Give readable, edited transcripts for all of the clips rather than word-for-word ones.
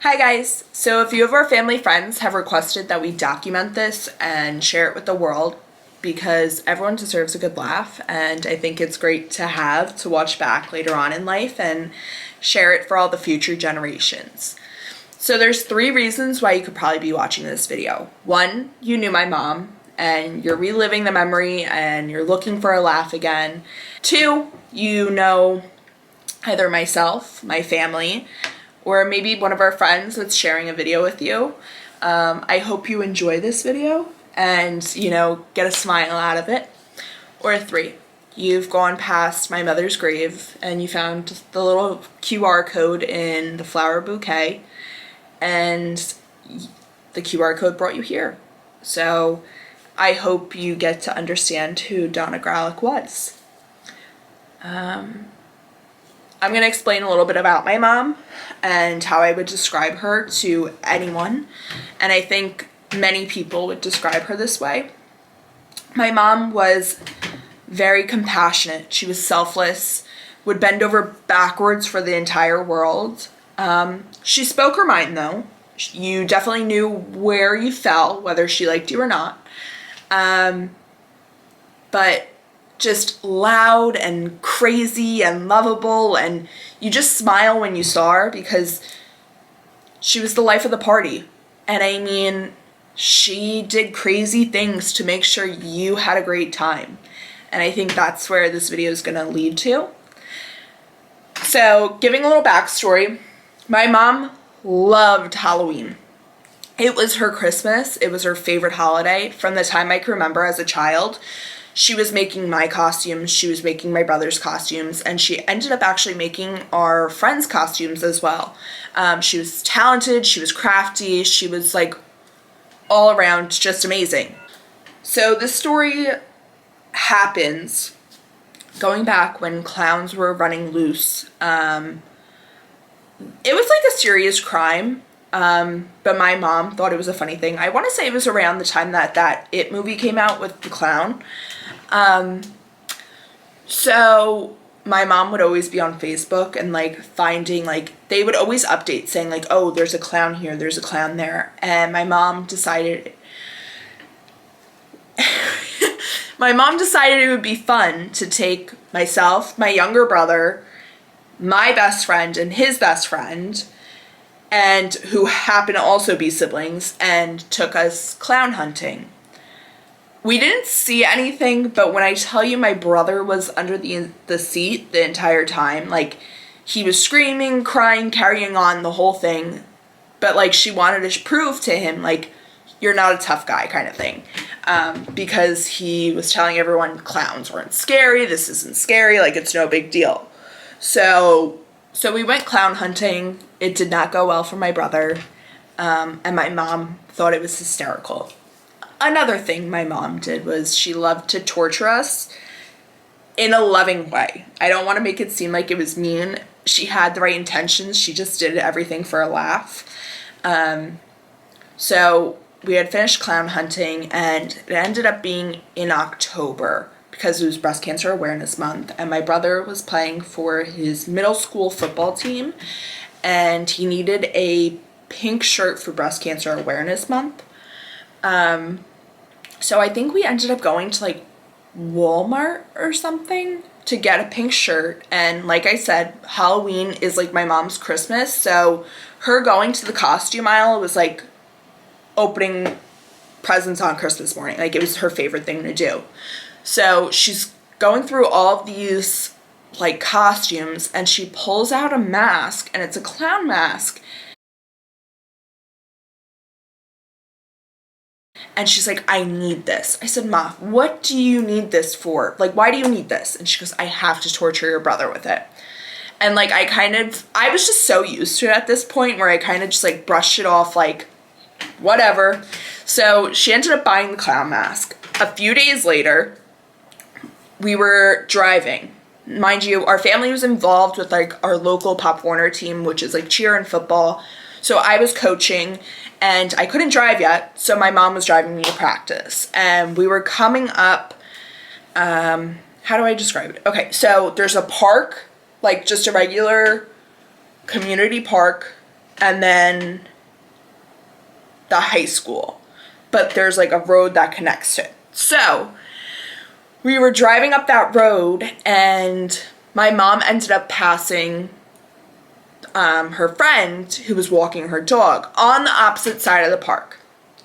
Hi guys! So a few of our family friends have requested that we document this and share it with the world because everyone deserves a good laugh, and I think it's great to have to watch back later on in life and share it for all the future generations. So there's 3 reasons why you could probably be watching this video. 1, you knew my mom and you're reliving the memory and you're looking for a laugh again. 2, you know either myself, my family, or maybe one of our friends that's sharing a video with you. I hope you enjoy this video and, get a smile out of it. Or 3, you've gone past my mother's grave and you found the little QR code in the flower bouquet and the QR code brought you here. So I hope you get to understand who Donna was. I'm going to explain a little bit about my mom and how I would describe her to anyone, and I think many people would describe her this way. My mom was very compassionate. She was selfless, would bend over backwards for the entire world. She spoke her mind though. You definitely knew where you fell, whether she liked you or not. But just loud and crazy and lovable, and you just smile when you saw her because she was the life of the party. And I mean, she did crazy things to make sure you had a great time. And I think that's where this video is going to lead to. So, giving a little backstory, my mom loved Halloween. It was her Christmas. It was her favorite holiday from the time I can remember as a child. She was making my costumes, she was making my brother's costumes, and she ended up actually making our friends' costumes as well. She was talented, she was crafty, she was like all around just amazing. So this story happens going back when clowns were running loose. It was like a serious crime, but my mom thought it was a funny thing. I want to say it was around the time that It movie came out with the clown. So my mom would always be on Facebook and finding they would always update saying oh, there's a clown here, there's a clown there. And my mom decided it would be fun to take myself, my younger brother, my best friend, and his best friend, and who happen to also be siblings, and took us clown hunting. We didn't see anything, but when I tell you my brother was under the seat the entire time, he was screaming, crying, carrying on, the whole thing. But she wanted to prove to him you're not a tough guy kind of thing. Because he was telling everyone clowns weren't scary, this isn't scary, it's no big deal. So we went clown hunting. It did not go well for my brother. And my mom thought it was hysterical. Another thing my mom did was she loved to torture us in a loving way. I don't want to make it seem like it was mean. She had the right intentions. She just did everything for a laugh. So we had finished clown hunting, and it ended up being in October because it was Breast Cancer Awareness Month, and my brother was playing for his middle school football team, and he needed a pink shirt for Breast Cancer Awareness Month. So I think we ended up going to Walmart or something to get a pink shirt. And like I said, Halloween is my mom's Christmas. So her going to the costume aisle was opening presents on Christmas morning. It was her favorite thing to do. So she's going through all of these costumes, and she pulls out a mask, and it's a clown mask. And she's like, I need this. I said, Ma, what do you need this for? Why do you need this? And she goes, I have to torture your brother with it. And I was just so used to it at this point where I kind of just brushed it off whatever. So she ended up buying the clown mask. A few days later, we were driving. Mind you, our family was involved with our local Pop Warner team, which is cheer and football. So I was coaching, and I couldn't drive yet, so my mom was driving me to practice. And we were coming up, how do I describe it? Okay, so there's a park, just a regular community park and then the high school. But there's like a road that connects it. So we were driving up that road, and my mom ended up passing her friend who was walking her dog on the opposite side of the park.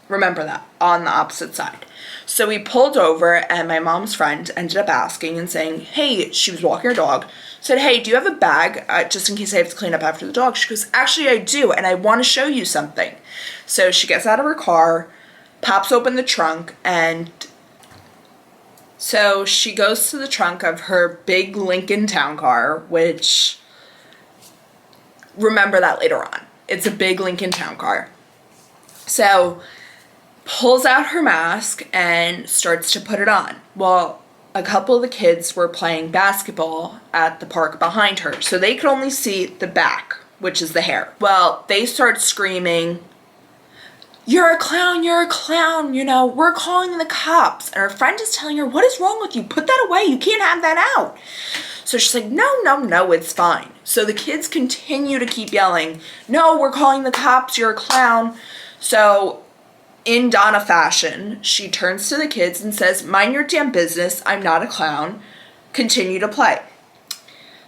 Remember that, on the opposite side. So we pulled over, and my mom's friend ended up asking and saying, hey, she was walking her dog, said, hey, do you have a bag just in case I have to clean up after the dog? She goes, actually, I do, and I want to show you something. So she gets out of her car, pops open the trunk, and so she goes to the trunk of her big Lincoln Town Car, which, remember that later on. It's a big Lincoln Town Car. So pulls out her mask and starts to put it on. Well, a couple of the kids were playing basketball at the park behind her, so they could only see the back, which is the hair. Well, they start screaming, you're a clown, you know, we're calling the cops. And her friend is telling her, what is wrong with you? Put that away, you can't have that out. So she's like, no, it's fine. So the kids continue to keep yelling, no, we're calling the cops, you're a clown. So in Donna fashion, she turns to the kids and says, mind your damn business, I'm not a clown, continue to play.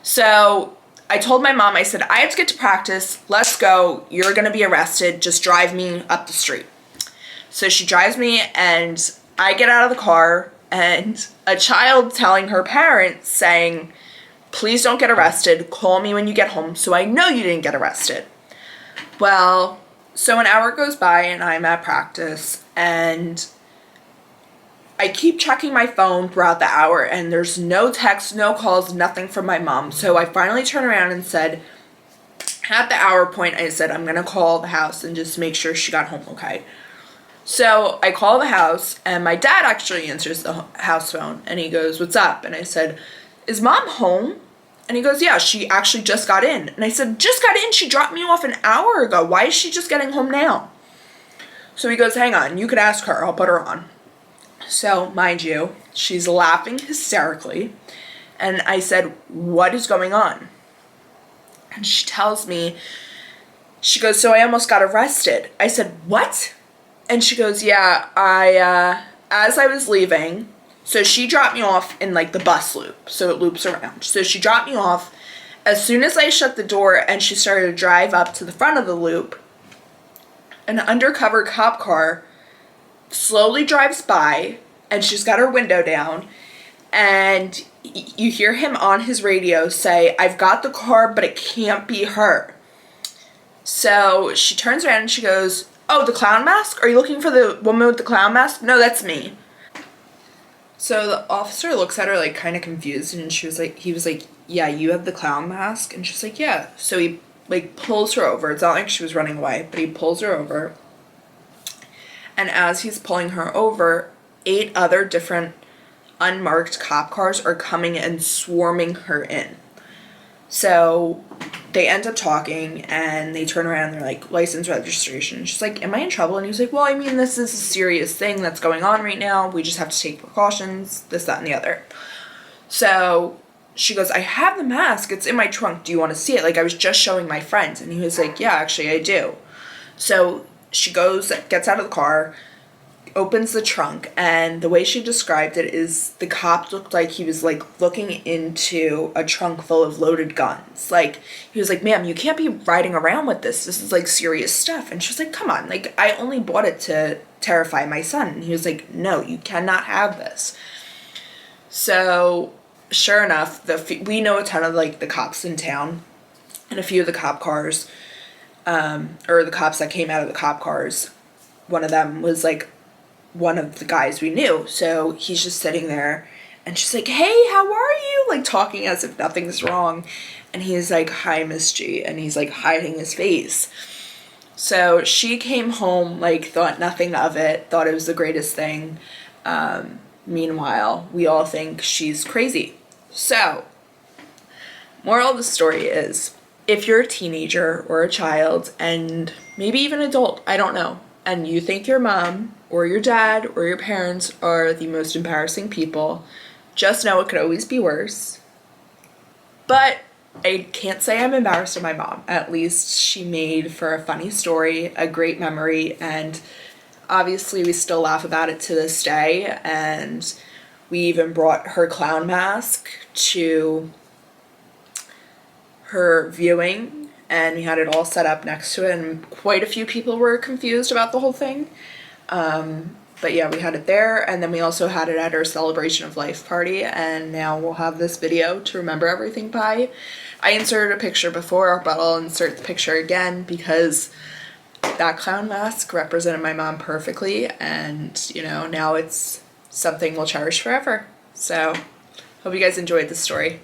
So I told my mom, I said, I have to get to practice, let's go, you're gonna be arrested, just drive me up the street. So she drives me, and I get out of the car, and a child telling her parents saying, please don't get arrested, call me when you get home so I know you didn't get arrested. Well, so an hour goes by and I'm at practice, and I keep checking my phone throughout the hour, and there's no texts, no calls, nothing from my mom. So I finally turned around and said, at the hour point, I said, I'm gonna call the house and just make sure she got home okay. So I call the house, and my dad actually answers the house phone, and he goes, what's up? And I said, is mom home? And he goes, yeah, she actually just got in. And I said, just got in? She dropped me off an hour ago. Why is she just getting home now? So he goes, hang on, you could ask her, I'll put her on. So, mind you, she's laughing hysterically, and I said, what is going on? And she tells me, she goes, so I almost got arrested. I said, what? And she goes, yeah, as I was leaving, so she dropped me off in like the bus loop, so it loops around. So she dropped me off. As soon as I shut the door and she started to drive up to the front of the loop, an undercover cop car slowly drives by, and she's got her window down, and you hear him on his radio say, I've got the car, but it can't be her. So she turns around and she goes, oh, the clown mask? Are you looking for the woman with the clown mask? No, that's me. So the officer looks at her like kind of confused, and he was like, yeah, you have the clown mask? And she's like, yeah. So he like pulls her over. It's not like she was running away, but he pulls her over. And as he's pulling her over, 8 other different unmarked cop cars are coming and swarming her in. So they end up talking, and they turn around and they're like, license, registration. She's like, am I in trouble? And he was like, well, I mean, this is a serious thing that's going on right now. We just have to take precautions, this, that, and the other. So she goes, I have the mask. It's in my trunk. Do you want to see it? Like, I was just showing my friend. And he was like, yeah, actually, I do. So she goes, gets out of the car, opens the trunk, and the way she described it is the cop looked like he was like looking into a trunk full of loaded guns. Like, he was like, ma'am, you can't be riding around with this. This is like serious stuff. And she was like, come on, like, I only bought it to terrify my son. And he was like, no, you cannot have this. So sure enough, we know a ton of like the cops in town, and a few of the cop cars, or the cops that came out of the cop cars, one of them was like one of the guys we knew. So he's just sitting there, and she's like, hey, how are you? Like, talking as if nothing's wrong. And he's like, hi, Miss G. And he's like hiding his face. So she came home, like, thought nothing of it, thought it was the greatest thing. Meanwhile, we all think she's crazy. So, moral of the story is, if you're a teenager or a child, and maybe even adult, I don't know, and you think your mom or your dad or your parents are the most embarrassing people, just know it could always be worse. But I can't say I'm embarrassed of my mom. At least she made for a funny story, a great memory, and obviously we still laugh about it to this day. And we even brought her clown mask to her viewing, and we had it all set up next to it, and quite a few people were confused about the whole thing. But yeah, we had it there, and then we also had it at our celebration of life party, and now we'll have this video to remember everything by. I inserted a picture before, but I'll insert the picture again because that clown mask represented my mom perfectly, and you know, now it's something we'll cherish forever. So hope you guys enjoyed this story.